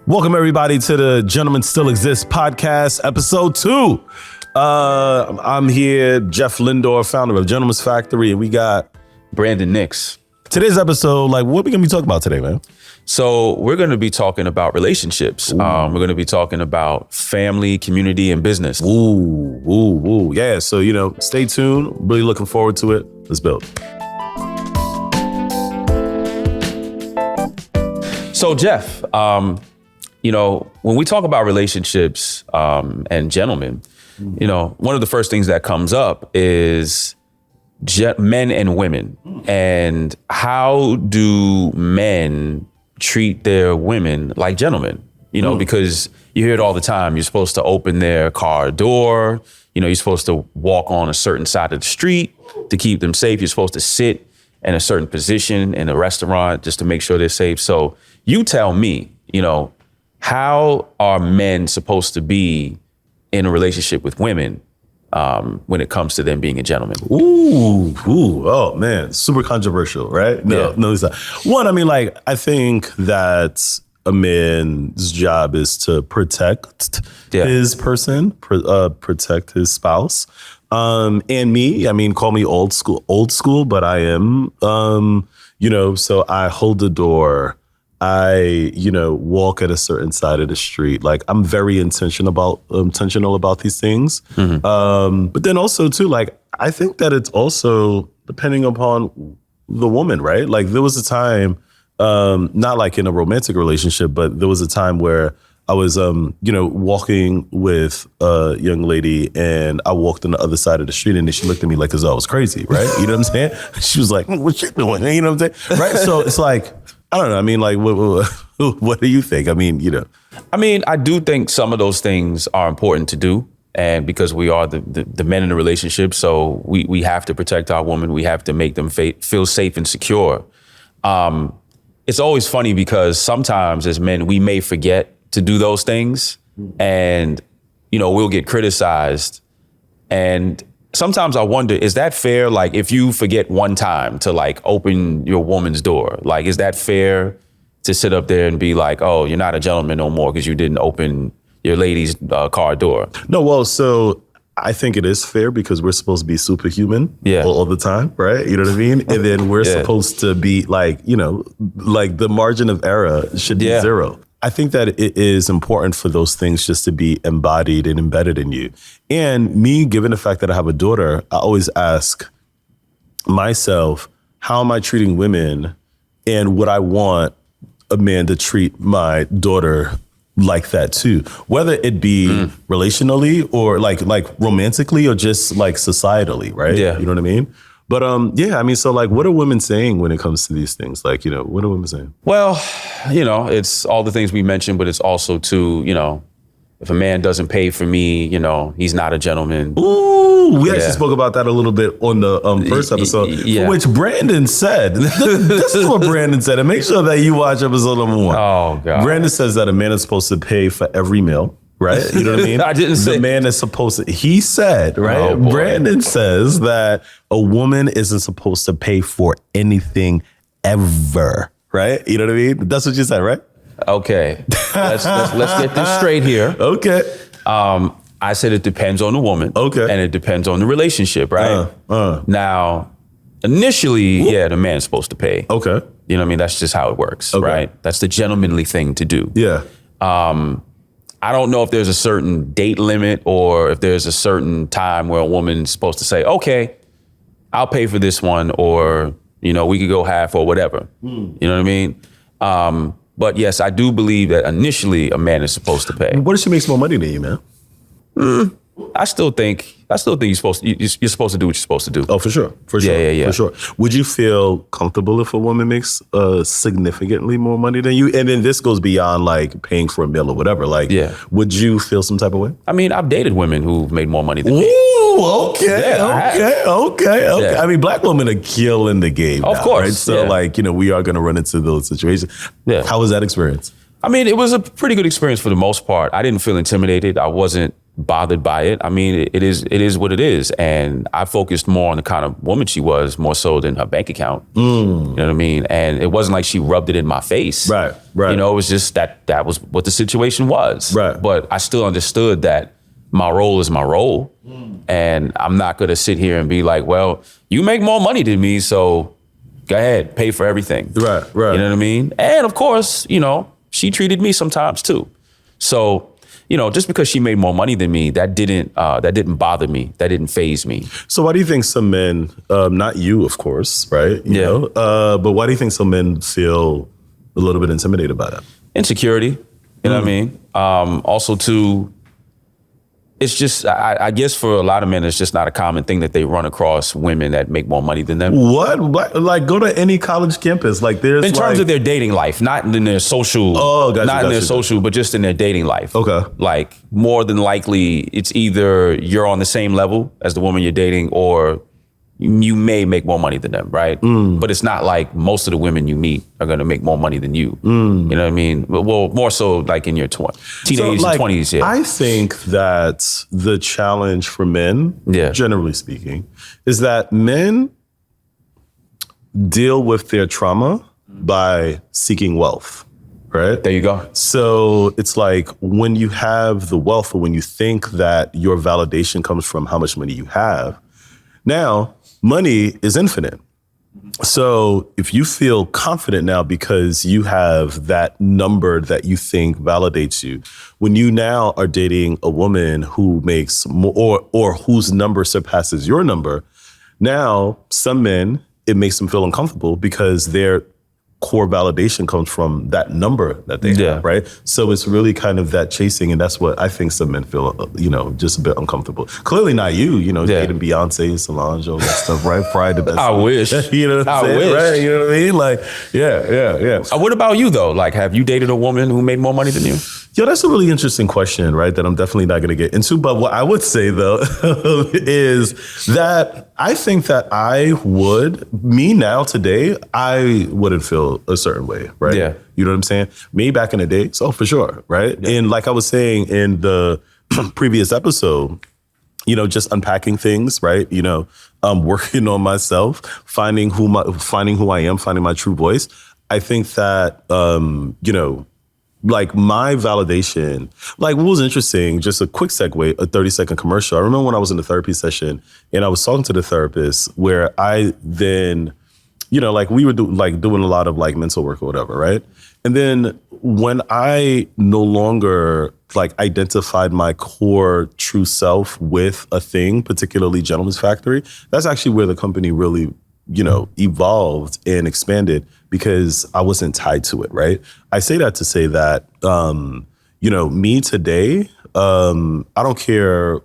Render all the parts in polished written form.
Welcome everybody to the Gentlemen Still Exist podcast, episode 2. I'm here, Jeff Lindor, founder of Gentleman's Factory, and we got Brandon Nix. Today's episode, what are we gonna be talking about today, man? So we're going to be talking about relationships. We're going to be talking about family, community, and business. Ooh. Yeah, so, stay tuned. Really looking forward to it. Let's build. So Jeff, when we talk about relationships and gentlemen, one of the first things that comes up is men and women. And how do men treat their women like gentlemen? Because you hear it all the time. You're supposed to open their car door. You're supposed to walk on a certain side of the street to keep them safe. You're supposed to sit in a certain position in a restaurant just to make sure they're safe. So you tell me, how are men supposed to be in a relationship with women when it comes to them being a gentleman? Oh man, super controversial, right? No, it's not. One, I think that a man's job is to protect his person, protect his spouse. And me, call me old school, but I am, so I hold the door. I, walk at a certain side of the street. I'm very intentional about these things. Mm-hmm. But then also too, I think that it's also depending upon the woman, right? There was a time, not in a romantic relationship, but there was a time where I was, walking with a young lady, and I walked on the other side of the street, and then she looked at me as though I was crazy, right? You know what I'm saying? She was like, "What you doing?" You know what I'm saying? Right? So it's I don't know. What do you think? I do think some of those things are important to do. And because we are the men in the relationship, so we have to protect our women. We have to make them feel safe and secure. It's always funny because sometimes as men, we may forget to do those things, and, we'll get criticized. And sometimes I wonder, is that fair? If you forget one time to open your woman's door, is that fair to sit up there and be like, oh, you're not a gentleman no more because you didn't open your lady's car door? No, well, so I think it is fair because we're supposed to be superhuman all the time, right? You know what I mean? And then we're supposed to be the margin of error should be zero. I think that it is important for those things just to be embodied and embedded in you. And me, given the fact that I have a daughter, I always ask myself, how am I treating women? And would I want a man to treat my daughter like that too? Whether it be relationally or like romantically or just societally, right? Yeah. You know what I mean? But so what are women saying when it comes to these things? What are women saying? Well, it's all the things we mentioned, but it's also too, if a man doesn't pay for me, he's not a gentleman. Ooh, we actually spoke about that a little bit on the first episode, for which Brandon said, this is what Brandon said, and make sure that you watch episode number 1. Oh, God. Brandon says that a man is supposed to pay for every meal. Right? You know what I mean? I didn't say. The man is supposed to, he said, right? Oh, Brandon says that a woman isn't supposed to pay for anything ever, right? You know what I mean? That's what you said, right? Okay. Let's get this straight here. Okay. I said it depends on the woman. Okay. And it depends on the relationship, right? Now, initially, the man's supposed to pay. Okay. You know what I mean? That's just how it works, right? That's the gentlemanly thing to do. Yeah. I don't know if there's a certain date limit or if there's a certain time where a woman's supposed to say, okay, I'll pay for this one, or, we could go half or whatever. You know what I mean? But yes, I do believe that initially a man is supposed to pay. What if she makes more money than you, man? I still think you're supposed to do what you're supposed to do. Oh, for sure. Yeah. For sure. Would you feel comfortable if a woman makes significantly more money than you? And then this goes beyond paying for a meal or whatever. Would you feel some type of way? I've dated women who've made more money than me. Ooh, okay. Yeah. Black women are killing the game Of now, course. right? So we are going to run into those situations. Yeah. How was that experience? It was a pretty good experience for the most part. I didn't feel intimidated. I wasn't bothered by it. I mean, it is what it is. And I focused more on the kind of woman she was, more so than her bank account. You know what I mean? And it wasn't like she rubbed it in my face. Right. You know, it was just that was what the situation was. Right. But I still understood that my role is my role. And I'm not going to sit here and be like, well, you make more money than me, so go ahead, pay for everything. Right. You know what I mean? And of course, you know, she treated me sometimes too. So, you know, just because she made more money than me, that didn't bother me. That didn't faze me. So why do you think some men, not you, of course, right? You know, but why do you think some men feel a little bit intimidated by that? Insecurity, you know what I mean? Also too, it's just, I guess for a lot of men, it's just not a common thing that they run across women that make more money than them. What? Like, go to any college campus. Like, there's in terms of their dating life, not in their social. Social, but just in their dating life. Okay. Like, more than likely, it's either you're on the same level as the woman you're dating, or you may make more money than them, right? But it's not like most of the women you meet are going to make more money than you. You know what I mean? Well, more so like in your teenage and 20s. Yeah. I think that the challenge for men, generally speaking, is that men deal with their trauma by seeking wealth, right? There you go. So it's like when you have the wealth, or when you think that your validation comes from how much money you have, now money is infinite. So if you feel confident now because you have that number that you think validates you, when you now are dating a woman who makes more, or whose number surpasses your number, now some men, it makes them feel uncomfortable because their core validation comes from that number that they have, right? So it's really kind of that chasing, and that's what I think some men feel, you know, just a bit uncomfortable. Clearly not you, you know, dating Beyonce, Solange, all that stuff, right? Pride the best. I wish. You know what I'm saying? Wish. Right? You know what I mean? Like, yeah. What about you though? Like, have you dated a woman who made more money than you? Yo, that's a really interesting question, right? That I'm definitely not going to get into. But what I would say, though, is that I think that me now today, I wouldn't feel a certain way, right? Yeah. You know what I'm saying? Me back in the day, so for sure, right? Yeah. And like I was saying in the previous episode, you know, just unpacking things, right? You know, working on myself, finding who I am, finding my true voice. I think that, you know, like my validation, like what was interesting, just a quick segue, a 30-second commercial. I remember when I was in the therapy session and I was talking to the therapist where I then, you know, like we were doing a lot of like mental work or whatever, right? And then when I no longer like identified my core true self with a thing, particularly Gentleman's Factory, that's actually where the company really, you know, evolved and expanded because I wasn't tied to it, right? I say that to say that, you know, me today, I don't care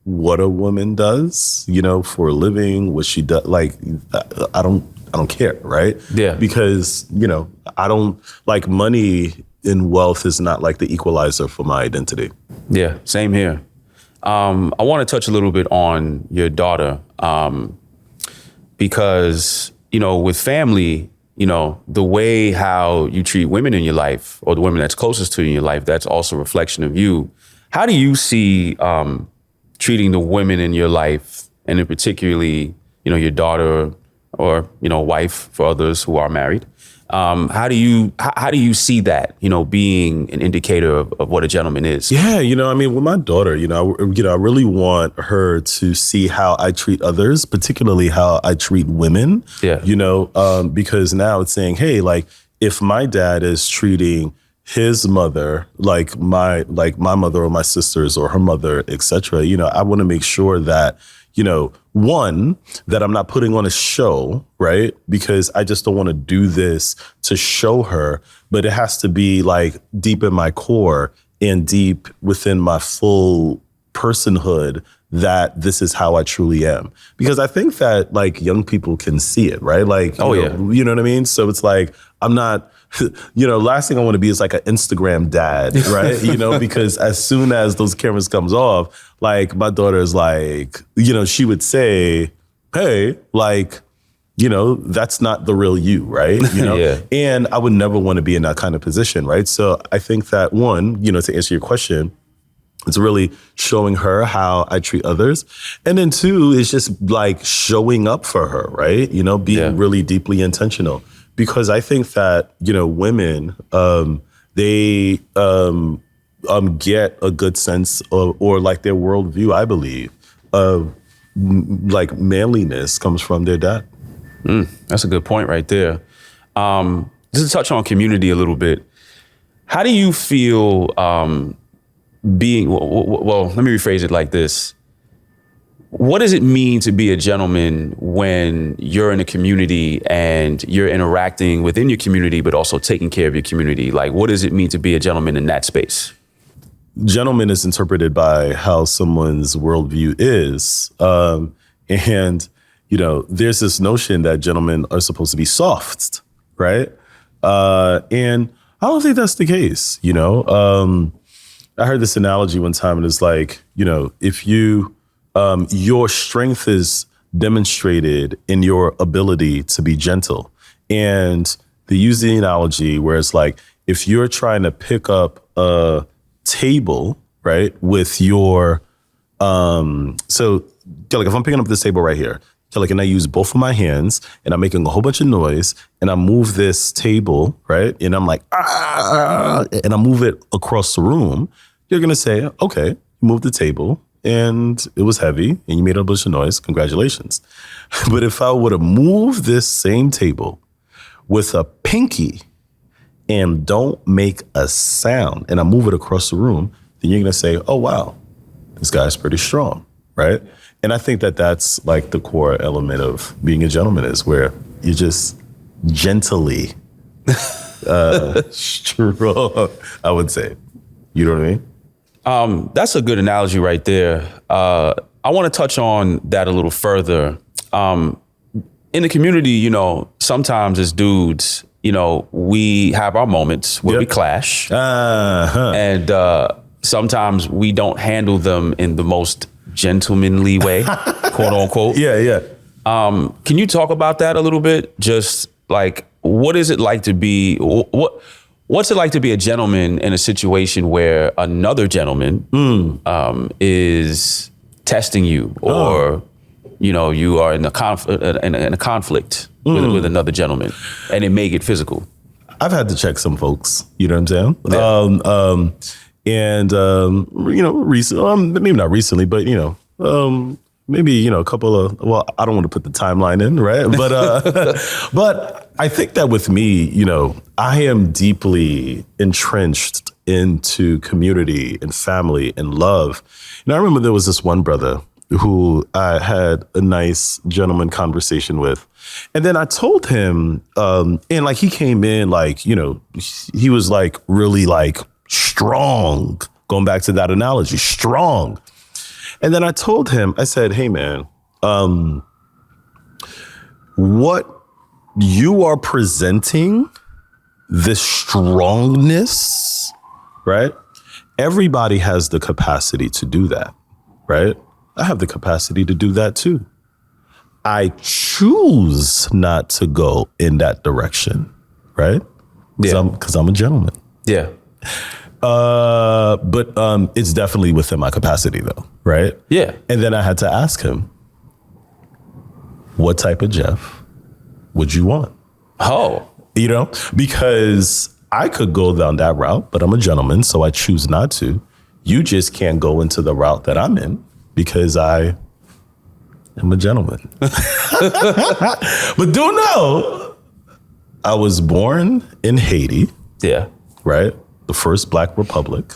what a woman does, you know, for a living, what she does, like, I don't care, right? Yeah. Because, you know, I don't, like, money and wealth is not like the equalizer for my identity. Yeah, same here. I want to touch a little bit on your daughter, because, you know, with family, you know, the way how you treat women in your life, or the women that's closest to you in your life, that's also a reflection of you. How do you see treating the women in your life, and in particularly, you know, your daughter or, you know, wife for others who are married? How do you see that, you know, being an indicator of what a gentleman is? Yeah, you know, I mean, with my daughter, I really want her to see how I treat others, particularly how I treat women. Yeah. You know, because now it's saying, hey, like if my dad is treating his mother like my mother or my sisters or her mother, etc., you know, I want to make sure that, you know, one, that I'm not putting on a show, right? Because I just don't want to do this to show her, but it has to be like deep in my core and deep within my full personhood that this is how I truly am. Because I think that like young people can see it, right? Like, you know what I mean? So it's like, I'm not, you know, last thing I want to be is like an Instagram dad, right? You know, because as soon as those cameras comes off, like my daughter is like, you know, she would say, hey, like, you know, that's not the real you, right? You know, Yeah. And I would never want to be in that kind of position, right? So I think that one, you know, to answer your question, It's really showing her how I treat others. And then 2, it's just like showing up for her, right? You know, being really deeply intentional. Because I think that, you know, women, they get a good sense of, or like their worldview, I believe, of like manliness comes from their dad. That's a good point right there. Just to touch on community a little bit, how do you feel being, well, let me rephrase it like this. What does it mean to be a gentleman when you're in a community and you're interacting within your community, but also taking care of your community? Like, what does it mean to be a gentleman in that space? Gentleman is interpreted by how someone's worldview is. And, you know, there's this notion that gentlemen are supposed to be soft, right? And I don't think that's the case, you know? I heard this analogy one time, and it's like, you know, if you, your strength is demonstrated in your ability to be gentle. And they use the analogy where it's like, if you're trying to pick up a table, right, with your, so like if I'm picking up this table right here, and I use both of my hands and I'm making a whole bunch of noise and I move this table, right? And I'm like, and I move it across the room. You're going to say, okay, you moved the table and it was heavy and you made a bunch of noise. Congratulations. But if I would have moved this same table with a pinky and don't make a sound and I move it across the room, then you're going to say, oh, wow, this guy's pretty strong, right? And I think that that's like the core element of being a gentleman, is where you just gently strong, I would say. You know what I mean? That's a good analogy right there. I want to touch on that a little further. In the community, you know, sometimes as dudes, you know, we have our moments where we clash. And sometimes we don't handle them in the most gentlemanly way, quote unquote. Yeah. Can you talk about that a little bit? Just like, what is it like to be, what's it like to be a gentleman in a situation where another gentleman is testing you, or, you know, you are in a conflict with another gentleman and it may get physical? I've had to check some folks, you know what I'm saying? Yeah. You know, maybe not recently, but, you know, maybe, you know, a couple of, well, I don't want to put the timeline in, right? But, but I think that with me, you know, I am deeply entrenched into community and family and love. And I remember there was this one brother who I had a nice gentleman conversation with. And then I told him, and like he came in like, you know, he was like really like strong, going back to that analogy, strong. And then I told him, I said, hey man, what you are presenting, this strongness, right? Everybody has the capacity to do that, right? I have the capacity to do that too. I choose not to go in that direction, right? Because I'm a gentleman. Yeah. But it's definitely within my capacity though, right? Yeah. And then I had to ask him, what type of Jeff would you want? Oh. You know, because I could go down that route, but I'm a gentleman, so I choose not to. You just can't go into the route that I'm in because I am a gentleman. But do know, I was born in Haiti. Yeah. Right? The first Black republic.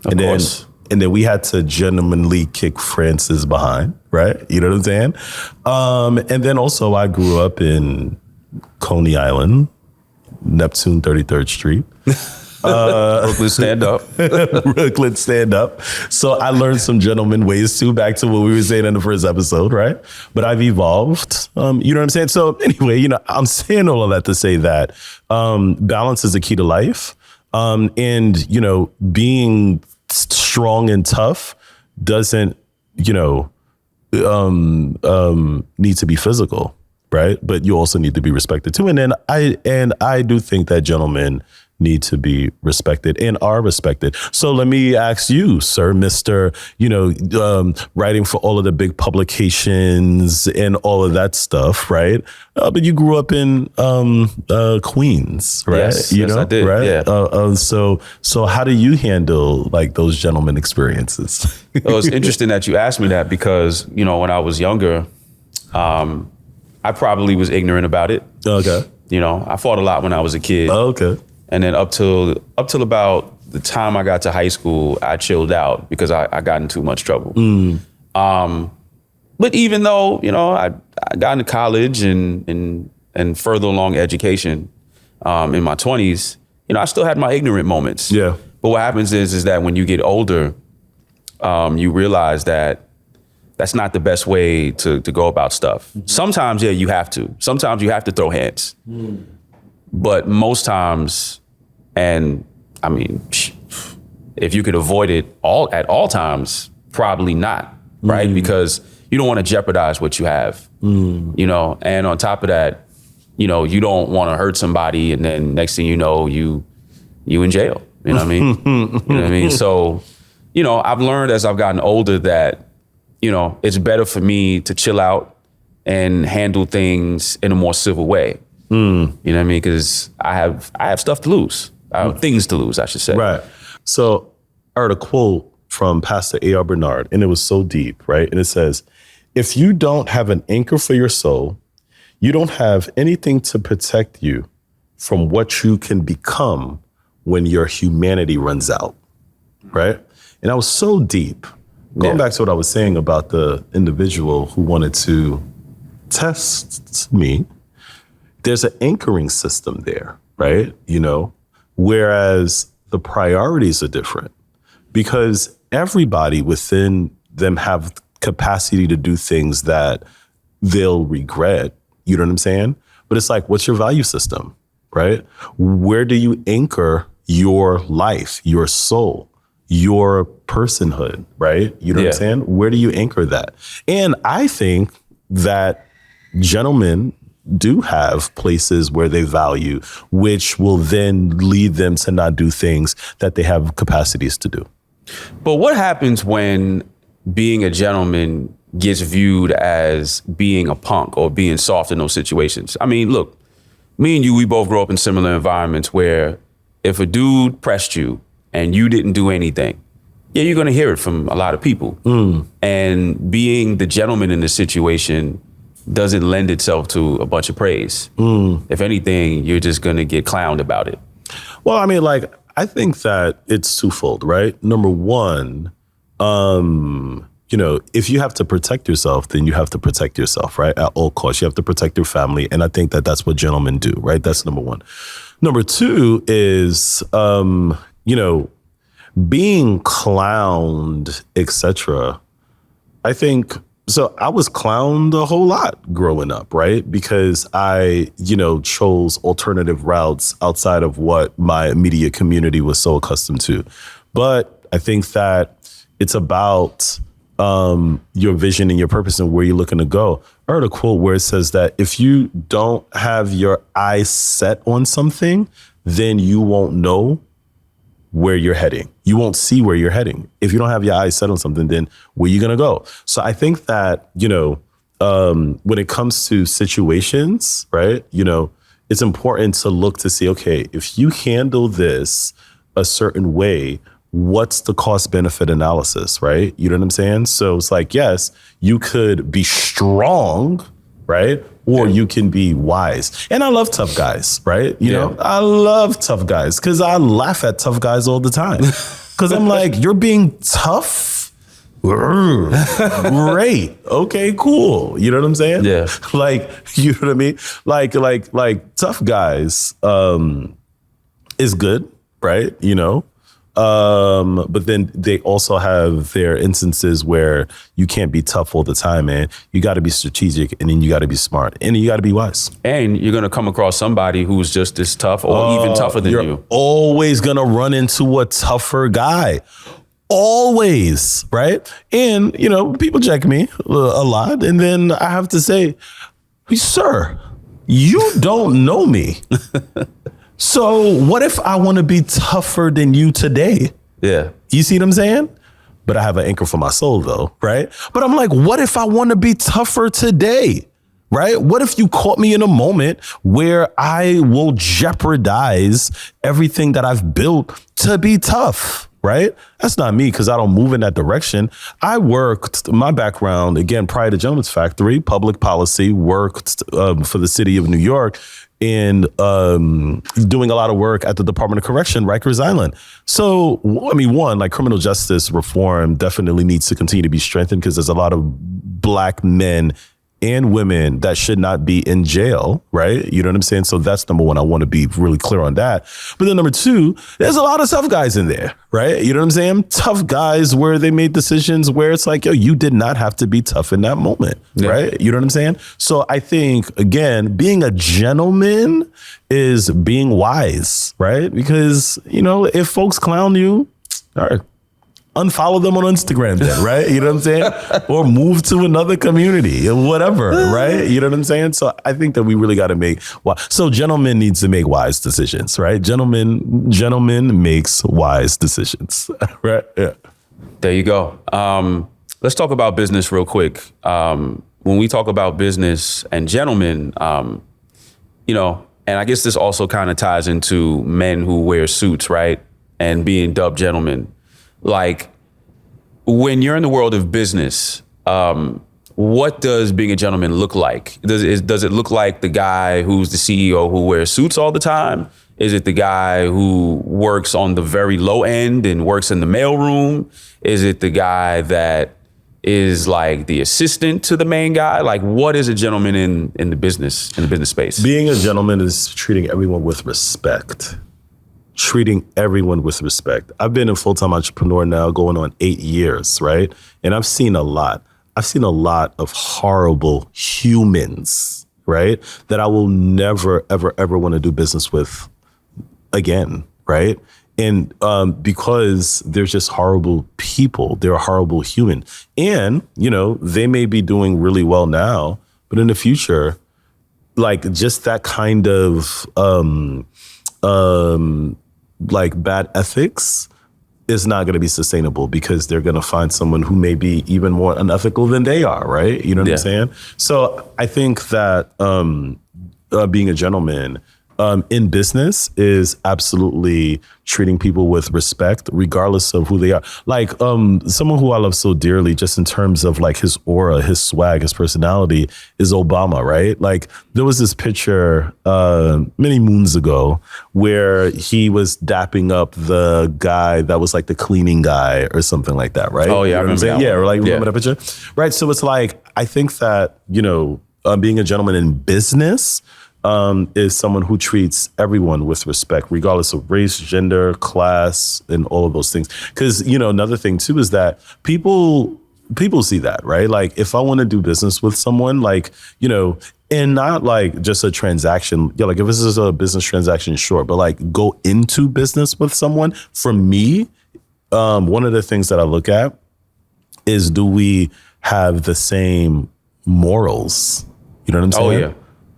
Of course. And then we had to gentlemanly kick France's behind, right? You know what I'm saying? And then also I grew up in Coney Island, Neptune 33rd Street. Brooklyn stand up. Brooklyn stand up. So I learned some gentleman ways too, back to what we were saying in the first episode, right? But I've evolved, you know what I'm saying? So anyway, you know, I'm saying all of that to say that balance is the key to life. And, you know, being strong and tough doesn't, you know, need to be physical, right? But you also need to be respected too. And then I do think that gentlemen need to be respected and are respected. So let me ask you, sir, Mr., writing for all of the big publications and all of that stuff, right? But you grew up in Queens, right? Yes, I did. Right? Yeah. So how do you handle like those gentleman experiences? Well, it's interesting that you asked me that because, when I was younger, I probably was ignorant about it. Okay. I fought a lot when I was a kid. Okay. And then up till about the time I got to high school, I chilled out because I got in too much trouble. But even though, I got into college and further along education in my 20s, I still had my ignorant moments. Yeah. But what happens is that when you get older, you realize that that's not the best way to go about stuff. Sometimes, you have to. Sometimes you have to throw hands. But most times, and I mean, if you could avoid it at all times, probably not, right? Because you don't want to jeopardize what you have, and on top of that, you don't want to hurt somebody and then next thing you know, you in jail, you know what I mean? You know what I mean? So, I've learned as I've gotten older that, it's better for me to chill out and handle things in a more civil way. You know what I mean? Because I have stuff to lose. I have things to lose, I should say. Right. So I heard a quote from Pastor A.R. Bernard, and it was so deep, right? And it says, if you don't have an anchor for your soul, you don't have anything to protect you from what you can become when your humanity runs out, right? And that was so deep. Going back to what I was saying about the individual who wanted to test me, there's an anchoring system there, right? Whereas the priorities are different because everybody within them have capacity to do things that they'll regret, you know what I'm saying? But it's like, what's your value system, right? Where do you anchor your life, your soul, your personhood, right? You know what I'm saying? Where do you anchor that? And I think that gentlemen do have places where they value, which will then lead them to not do things that they have capacities to do. But what happens when being a gentleman gets viewed as being a punk or being soft in those situations? I mean, look, me and you, we both grew up in similar environments where if a dude pressed you and you didn't do anything, you're going to hear it from a lot of people. And being the gentleman in the situation doesn't lend itself to a bunch of praise. If anything, you're just going to get clowned about it. Well, I mean, I think that it's twofold, right? Number one, if you have to protect yourself, then you have to protect yourself, right? At all costs, you have to protect your family. And I think that that's what gentlemen do, right? That's number one. Number two is, being clowned, etc. I think, so I was clowned a whole lot growing up, right? Because I, chose alternative routes outside of what my immediate community was so accustomed to. But I think that it's about your vision and your purpose and where you're looking to go. I heard a quote where it says that if you don't have your eyes set on something, then you won't know where you're heading. You won't see where you're heading. If you don't have your eyes set on something, then where are you going to go? So I think that, when it comes to situations, right, it's important to look to see, okay, if you handle this a certain way, what's the cost benefit analysis, right? You know what I'm saying? So it's like, yes, you could be strong, right? Or you can be wise. And I love tough guys, right? You know, I love tough guys because I laugh at tough guys all the time. Because I'm like, you're being tough? Great. Okay, cool. You know what I'm saying? Yeah. You know what I mean? Like tough guys is good, right? But then they also have their instances where you can't be tough all the time, man. You got to be strategic, and then you got to be smart, and you got to be wise. And you're going to come across somebody who's just as tough or even tougher than you. You're always going to run into a tougher guy. Always, right? And, people check me a lot, and then I have to say, sir, you don't know me. So what if I want to be tougher than you today? Yeah. You see what I'm saying? But I have an anchor for my soul though, right? But I'm like, what if I want to be tougher today? Right? What if you caught me in a moment where I will jeopardize everything that I've built to be tough? Right? That's not me because I don't move in that direction. I worked, my background, again, prior to Gentleman's Factory, public policy, worked for the city of New York and doing a lot of work at the Department of Correction, Rikers Island. So, I mean, one, like criminal justice reform definitely needs to continue to be strengthened because there's a lot of Black men and women that should not be in jail, right? You know what I'm saying? So that's number one. I want to be really clear on that. But then number two, there's a lot of tough guys in there, right? You know what I'm saying? Tough guys where they made decisions where it's like, yo, you did not have to be tough in that moment, right? You know what I'm saying? So I think, again, being a gentleman is being wise, right? Because, you know, if folks clown you, all right, unfollow them on Instagram then, right? You know what I'm saying? Or move to another community or whatever, right? You know what I'm saying? So I think that we really got to make, so gentlemen needs to make wise decisions, right? Gentlemen makes wise decisions, right? Yeah. There you go. Let's talk about business real quick. When we talk about business and gentlemen, you know, and I guess this also kind of ties into men who wear suits, right? And being dubbed gentlemen. Like, when you're in the world of business, what does being a gentleman look like? Does it look like the guy who's the CEO who wears suits all the time? Is it the guy who works on the very low end and works in the mailroom? Is it the guy that is like the assistant to the main guy? Like, what is a gentleman in the business space? Being a gentleman is treating everyone with respect. Treating everyone with respect. I've been a full-time entrepreneur now going on 8 years, right? And I've seen a lot. I've seen a lot of horrible humans, right? That I will never, ever, ever want to do business with again, right? And because they're just horrible people, they're a horrible human. And, you know, they may be doing really well now, but in the future, like just that kind of like bad ethics is not going to be sustainable because they're going to find someone who may be even more unethical than they are, right? You know what I'm saying? So I think that being a gentleman in business is absolutely treating people with respect, regardless of who they are. Like someone who I love so dearly, just in terms of like his aura, his swag, his personality, is Obama, right? Like there was this picture many moons ago where he was dapping up the guy that was like the cleaning guy or something like that, right? Oh yeah, I remember that. Yeah, like remember that picture, right? So it's like I think that being a gentleman in business is someone who treats everyone with respect, regardless of race, gender, class, and all of those things. Because, another thing too is that people see that, right? Like if I want to do business with someone, like, and not like just a transaction, like if this is a business transaction, sure, but like go into business with someone, for me, one of the things that I look at is, do we have the same morals? You know what I'm saying? Oh, yeah.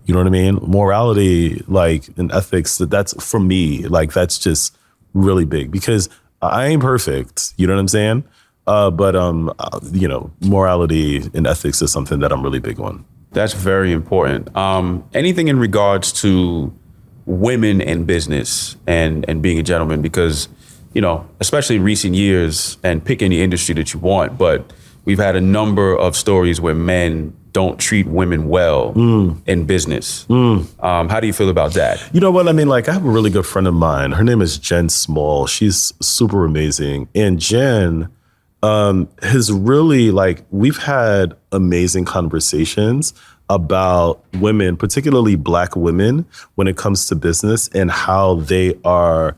You know what I mean? Morality, like, and ethics, that's for me, like, that's just really big because I ain't perfect. You know what I'm saying? But morality and ethics is something that I'm really big on. That's very important. Anything in regards to women in business and being a gentleman, because, especially in recent years, and pick any industry that you want, but we've had a number of stories where men don't treat women well in business. How do you feel about that? You know what? I mean, like I have a really good friend of mine. Her name is Jen Small. She's super amazing. And Jen has really we've had amazing conversations about women, particularly Black women, when it comes to business and how they are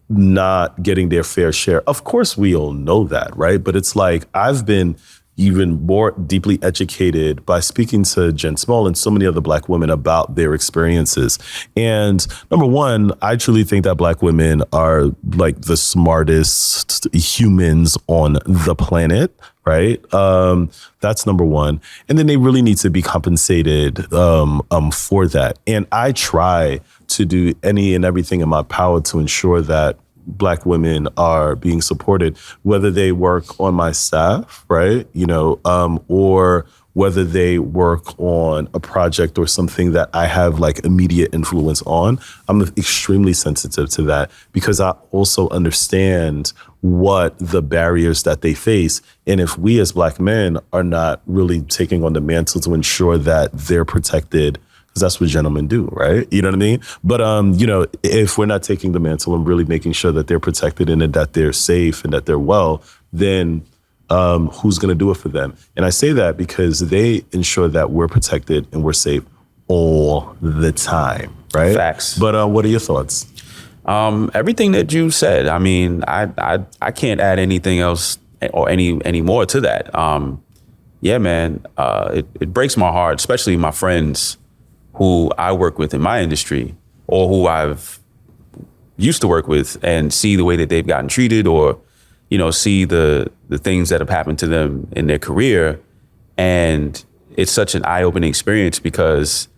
not getting their fair share. Of course, we all know that, right? But it's like I've been even more deeply educated by speaking to Jen Small and so many other Black women about their experiences. And number one, I truly think that Black women are like the smartest humans on the planet, right? That's number one. And then they really need to be compensated for that. And I try to do any and everything in my power to ensure that Black women are being supported, whether they work on my staff, right? Or whether they work on a project or something that I have like immediate influence on. I'm extremely sensitive to that because I also understand what the barriers that they face. And if we as Black men are not really taking on the mantle to ensure that they're protected, because that's what gentlemen do, right? You know what I mean? But, if we're not taking the mantle and really making sure that they're protected and that they're safe and that they're well, then who's going to do it for them? And I say that because they ensure that we're protected and we're safe all the time, right? Facts. But what are your thoughts? Everything that you said. I mean, I can't add anything else or any more to that. Yeah, man, it breaks my heart, especially my friends who I work with in my industry or who I've used to work with and see the way that they've gotten treated or, see the things that have happened to them in their career. And it's such an eye-opening experience because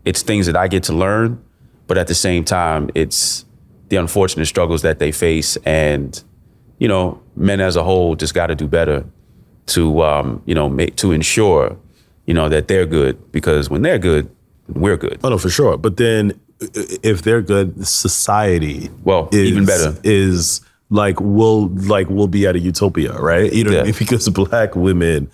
it's things that I get to learn, but at the same time, it's the unfortunate struggles that they face. And, men as a whole just got to do better to, to ensure, that they're good, because when they're good, we're good. Oh, no, for sure. But then if they're good, society even better is we'll be at a utopia, right? Because Black women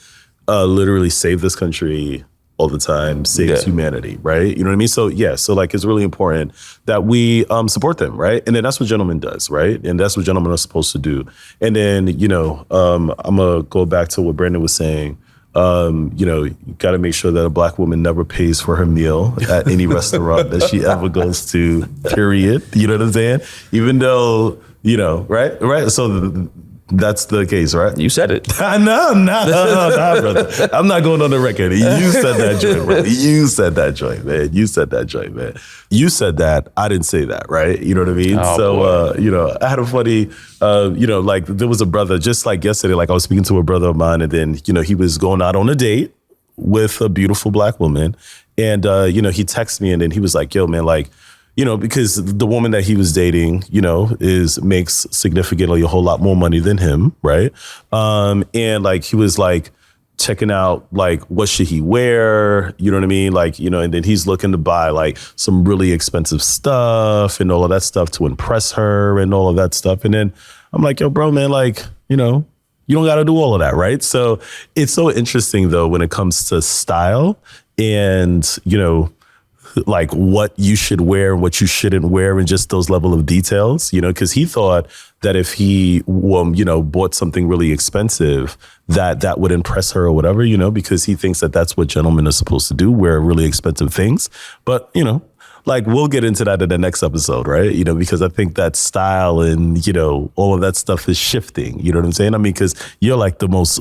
literally save this country all the time, saves humanity, right? You know what I mean? So it's really important that we support them, right? And then that's what gentlemen does, right? And that's what gentlemen are supposed to do. And then, I'm gonna go back to what Brandon was saying. You got to make sure that a Black woman never pays for her meal at any restaurant that she ever goes to, period. You know what I'm saying? Even though, right? So that's the case, right? You said it. No, brother. I'm not going on the record. You said that joint, brother. You said that joint, man. You said that. I didn't say that, right? You know what I mean? Oh, I had a funny, there was a brother just like yesterday, I was speaking to a brother of mine and then, he was going out on a date with a beautiful Black woman. And, he texted me and then he was like, yo, man, because the woman that he was dating, makes significantly a whole lot more money than him, right? And he was checking out what should he wear, you know what I mean? And then he's looking to buy some really expensive stuff and all of that stuff to impress her and all of that stuff. And then I'm like, yo, bro, man, you don't got to do all of that, right? So it's so interesting though when it comes to style and, what you should wear and what you shouldn't wear and just those level of details, because he thought that if he, bought something really expensive, that would impress her or whatever, because he thinks that that's what gentlemen are supposed to do, wear really expensive things. But, we'll get into that in the next episode, right? Because I think that style and, all of that stuff is shifting. You know what I'm saying? I mean, because you're the most,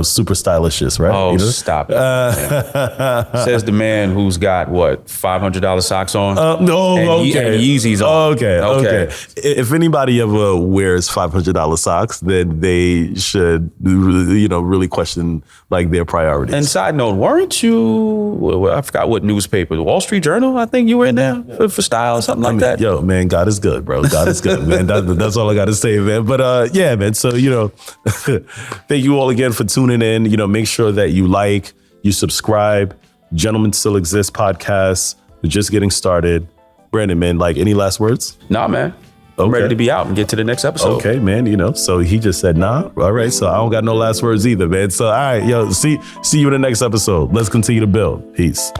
super stylishest, right? Oh, stop it. Says the man who's got, $500 socks on? No, okay. And Yeezys on. Okay. If anybody ever wears $500 socks, then they should, really question, their priorities. And side note, weren't you, I forgot what newspaper, the Wall Street Journal, I think you were in there for style or something like that. Yo, man, God is good, bro. God is good, man. That's all I got to say, man. But yeah, man. So, thank you all again for tuning in. Make sure that you subscribe. Gentlemen Still Exist podcast. We're just getting started. Brandon, man, any last words? Nah, man. I'm ready to be out and get to the next episode. Okay, man. So he just said, nah. All right. So I don't got no last words either, man. So, all right, yo, see you in the next episode. Let's continue to build. Peace.